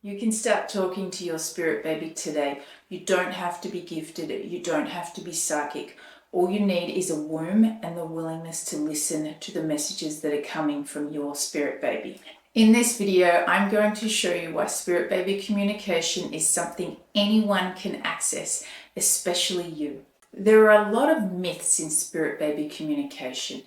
You can start talking to your spirit baby today. You don't have to be gifted. You don't have to be psychic. All you need is a womb and the willingness to listen to the messages that are coming from your spirit baby. In this video, I'm going to show you why spirit baby communication is something anyone can access, especially you. There are a lot of myths in spirit baby communication.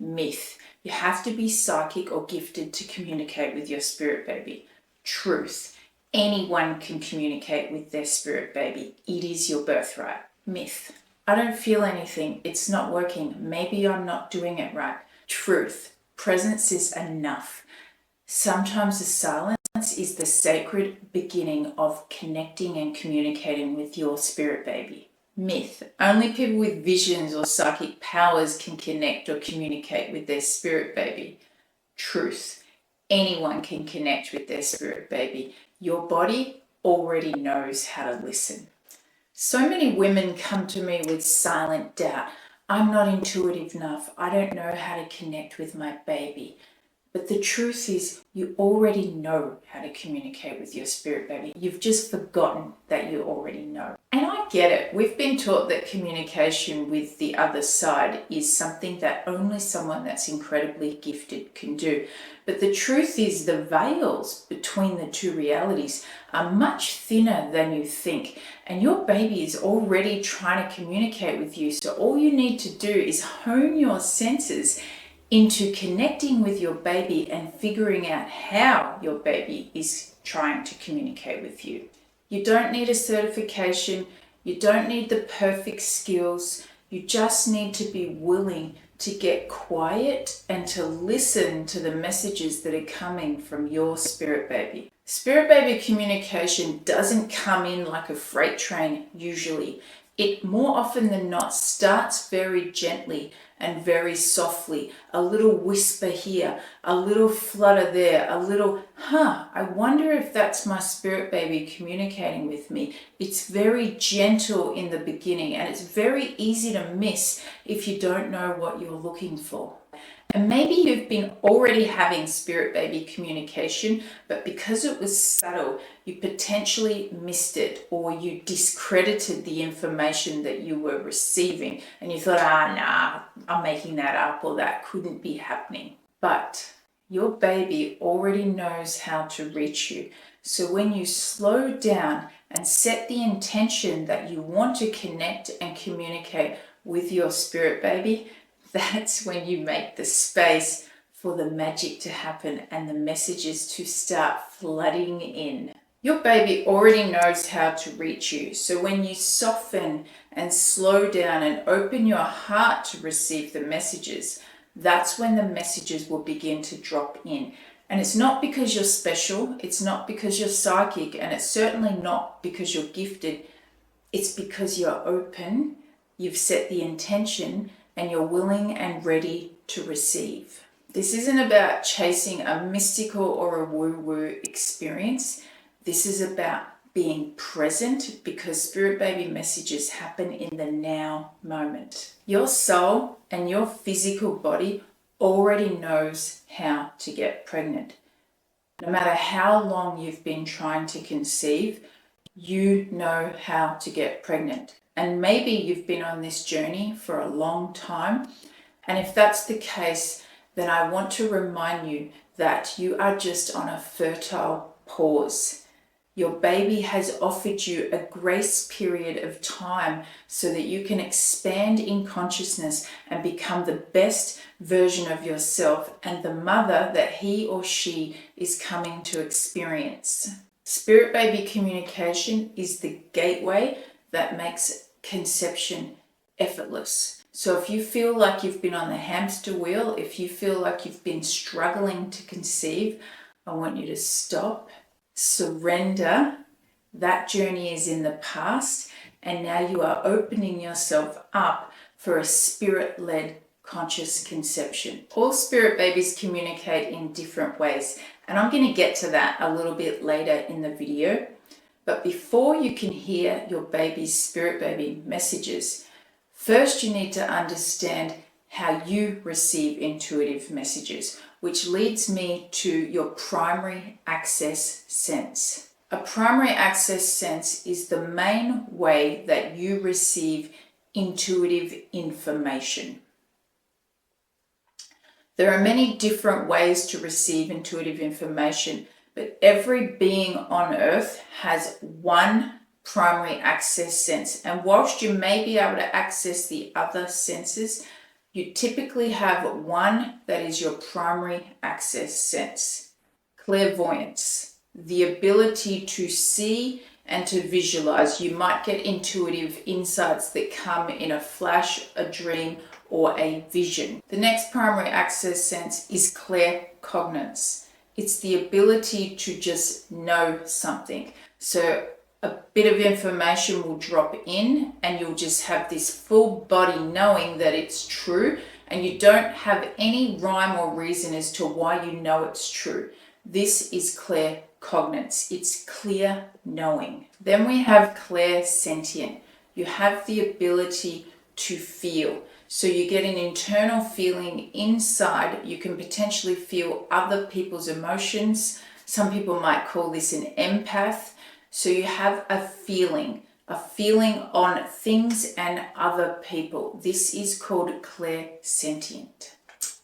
Myth: you have to be psychic or gifted to communicate with your spirit baby. Truth: anyone can communicate with their spirit baby. It is your birthright. Myth: I don't feel anything. It's not working. Maybe I'm not doing it right. Truth: presence is enough. Sometimes the silence is the sacred beginning of connecting and communicating with your spirit baby. Myth: only people with visions or psychic powers can connect or communicate with their spirit baby. Truth: anyone can connect with their spirit baby. Your body already knows how to listen. So many women come to me with silent doubt. I'm not intuitive enough. I don't know how to connect with my baby. But the truth is, you already know how to communicate with your spirit baby. You've just forgotten that you already know. And I get it. We've been taught that communication with the other side is something that only someone that's incredibly gifted can do. But the truth is, the veils between the two realities are much thinner than you think. And your baby is already trying to communicate with you. So all you need to do is hone your senses into connecting with your baby and figuring out how your baby is trying to communicate with you. You don't need a certification. You don't need the perfect skills. You just need to be willing to get quiet and to listen to the messages that are coming from your spirit baby. Spirit baby communication doesn't come in like a freight train usually. It more often than not starts very gently and very softly. A little whisper here, a little flutter there, a little, I wonder if that's my spirit baby communicating with me. It's very gentle in the beginning and it's very easy to miss if you don't know what you're looking for. And maybe you've been already having spirit baby communication, but because it was subtle, you potentially missed it or you discredited the information that you were receiving and you thought, nah, I'm making that up or that couldn't be happening. But your baby already knows how to reach you. So when you slow down and set the intention that you want to connect and communicate with your spirit baby, that's when you make the space for the magic to happen and the messages to start flooding in. Your baby already knows how to reach you. So when you soften and slow down and open your heart to receive the messages, that's when the messages will begin to drop in. And it's not because you're special. It's not because you're psychic. And it's certainly not because you're gifted. It's because you're open, you've set the intention, and you're willing and ready to receive. This isn't about chasing a mystical or a woo-woo experience. This is about being present because spirit baby messages happen in the now moment. Your soul and your physical body already knows how to get pregnant. No matter how long you've been trying to conceive, you know how to get pregnant. And maybe you've been on this journey for a long time. And if that's the case, then I want to remind you that you are just on a fertile pause. Your baby has offered you a grace period of time so that you can expand in consciousness and become the best version of yourself and the mother that he or she is coming to experience. Spirit baby communication is the gateway that makes conception effortless. So if you feel like you've been on the hamster wheel, if you feel like you've been struggling to conceive, I want you to stop, surrender. That journey is in the past, and now you are opening yourself up for a spirit-led conscious conception. All spirit babies communicate in different ways, and I'm going to get to that a little bit later in the video. But before you can hear your baby's spirit baby messages, first you need to understand how you receive intuitive messages, which leads me to your primary access sense. A primary access sense is the main way that you receive intuitive information. There are many different ways to receive intuitive information, but every being on earth has one primary access sense. And whilst you may be able to access the other senses, you typically have one that is your primary access sense. Clairvoyance, the ability to see and to visualize. You might get intuitive insights that come in a flash, a dream, or a vision. The next primary access sense is claircognizance. It's the ability to just know something. So a bit of information will drop in and you'll just have this full body knowing that it's true, and you don't have any rhyme or reason as to why you know it's true. This is claircognizance. It's clear knowing. Then we have clairsentient. You have the ability to feel. So you get an internal feeling inside. You can potentially feel other people's emotions. Some people might call this an empath. So you have a feeling on things and other people. This is called clairsentient.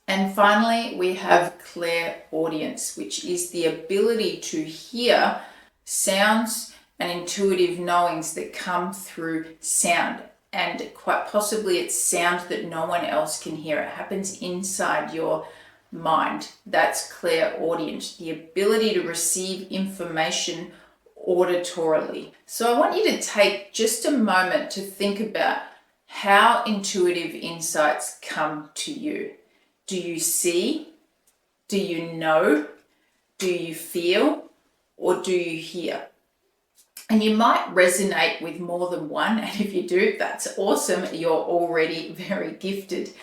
And finally, we have clairaudience, which is the ability to hear sounds and intuitive knowings that come through sound. And quite possibly it's sound that no one else can hear. It happens inside your mind. That's clairaudience, the ability to receive information auditorily. So I want you to take just a moment to think about how intuitive insights come to you. Do you see? Do you know? Do you feel? Or do you hear? And you might resonate with more than one, and if you do, that's awesome. You're already very gifted.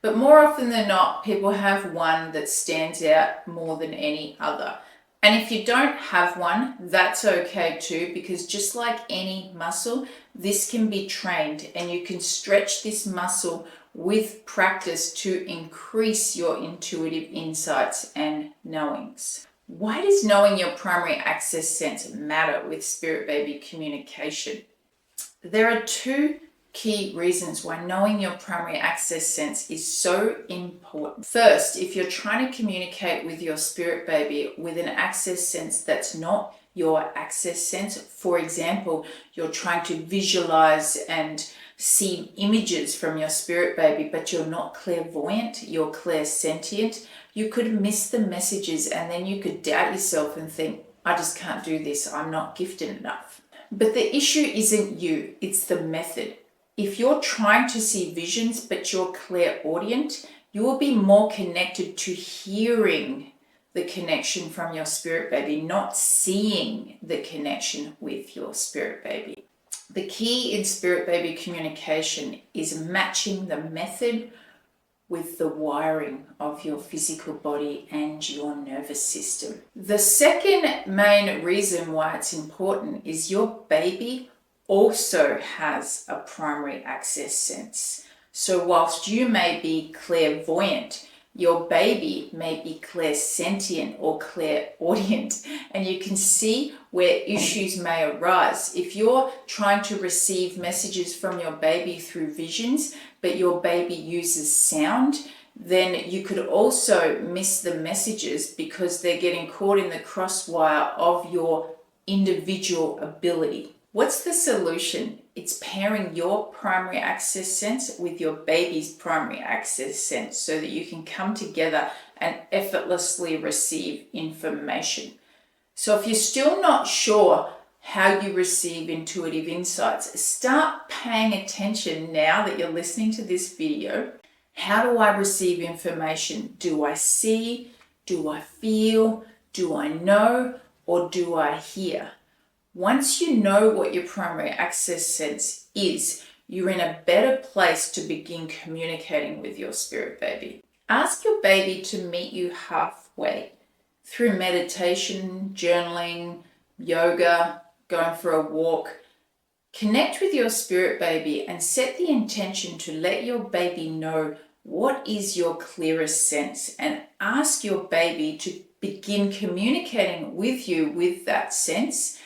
But more often than not, people have one that stands out more than any other. And if you don't have one, that's okay too, because just like any muscle, this can be trained, and you can stretch this muscle with practice to increase your intuitive insights and knowings. Why does knowing your primary access sense matter with spirit baby communication? There are two key reasons why knowing your primary access sense is so important. First, if you're trying to communicate with your spirit baby with an access sense that's not your access sense, for example, you're trying to visualize and see images from your spirit baby, but you're not clairvoyant, you're clairsentient, you could miss the messages, and then you could doubt yourself and think, I just can't do this, I'm not gifted enough. But the issue isn't you, it's the method. If you're trying to see visions, but you're clairaudient, you will be more connected to hearing the connection from your spirit baby, not seeing the connection with your spirit baby. The key in spirit baby communication is matching the method with the wiring of your physical body and your nervous system. The second main reason why it's important is your baby also has a primary access sense. So whilst you may be clairvoyant, your baby may be clairsentient or clairaudient, and you can see where issues may arise. If you're trying to receive messages from your baby through visions, but your baby uses sound, then you could also miss the messages because they're getting caught in the crosswire of your individual ability. What's the solution? It's pairing your primary access sense with your baby's primary access sense so that you can come together and effortlessly receive information. So if you're still not sure how you receive intuitive insights, start paying attention now that you're listening to this video. How do I receive information? Do I see? Do I feel? Do I know? Or do I hear? Once you know what your primary access sense is, you're in a better place to begin communicating with your spirit baby. Ask your baby to meet you halfway through meditation, journaling, yoga, going for a walk. Connect with your spirit baby and set the intention to let your baby know what is your clearest sense, and ask your baby to begin communicating with you with that sense.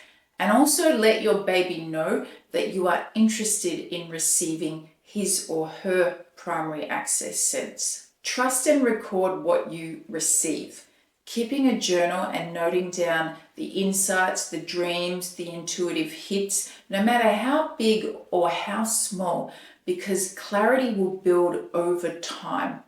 And also let your baby know that you are interested in receiving his or her primary access sense. Trust and record what you receive. Keeping a journal and noting down the insights, the dreams, the intuitive hits, no matter how big or how small, because clarity will build over time.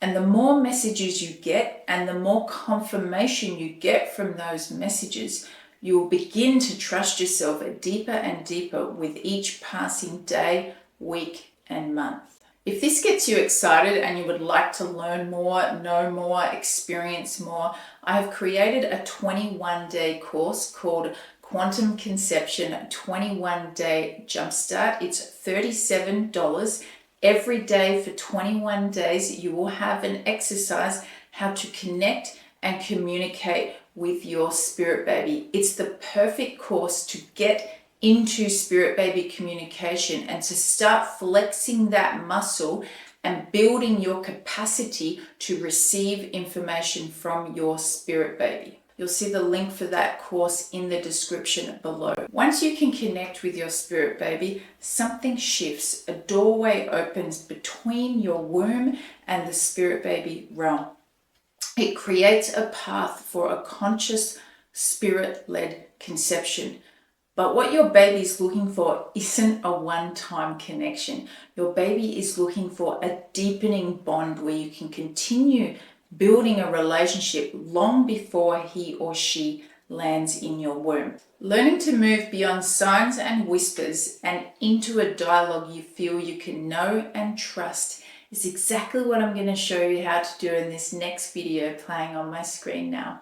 And the more messages you get and the more confirmation you get from those messages, you will begin to trust yourself deeper and deeper with each passing day, week, and month. If this gets you excited and you would like to learn more, know more, experience more, I have created a 21-day course called Quantum Conception 21-Day Jumpstart. It's $37. Every day for 21 days, you will have an exercise how to connect and communicate with your spirit baby. It's the perfect course to get into spirit baby communication and to start flexing that muscle and building your capacity to receive information from your spirit baby. You'll see the link for that course in the description below. Once you can connect with your spirit baby, something shifts. A doorway opens between your womb and the spirit baby realm. It creates a path for a conscious, spirit-led conception. But what your baby is looking for isn't a one-time connection. Your baby is looking for a deepening bond where you can continue building a relationship long before he or she lands in your womb. Learning to move beyond signs and whispers and into a dialogue you feel you can know and trust is exactly what I'm going to show you how to do in this next video playing on my screen now.